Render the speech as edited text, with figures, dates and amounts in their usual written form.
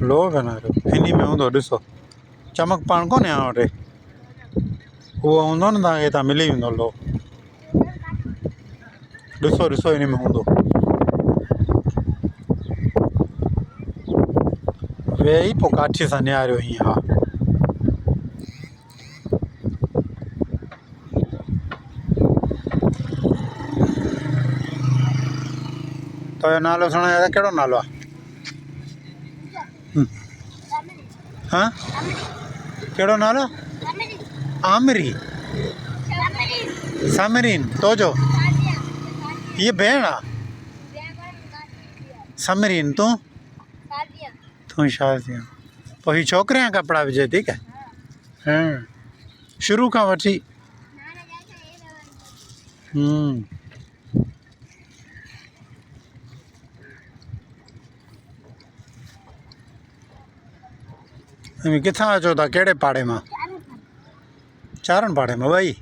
लो बनायो हिनी में हूंदो ॾिसो चमक पाण कोन्हे वटि उहो हूंदो न तव्हांखे हितां मिली वेंदो लो ॾिसो ॾिसो हिन में हूंदो वेही पोइ काठीअ सां निहारियो हीअं हा तव्हांजो नालो सुञाणो कहिड़ो नालो आहे हाँ कहिड़ो नालो आमरी समरीन तुंहिंजो हीअ भेण आहे समरीन तूं तूं शादी पोइ हीअ छोकिरे जा कपिड़ा विझे थी क्या शुरू खां वठी किथां अचो था कहिड़े पाड़े मां चारनि पाड़े मां ॿई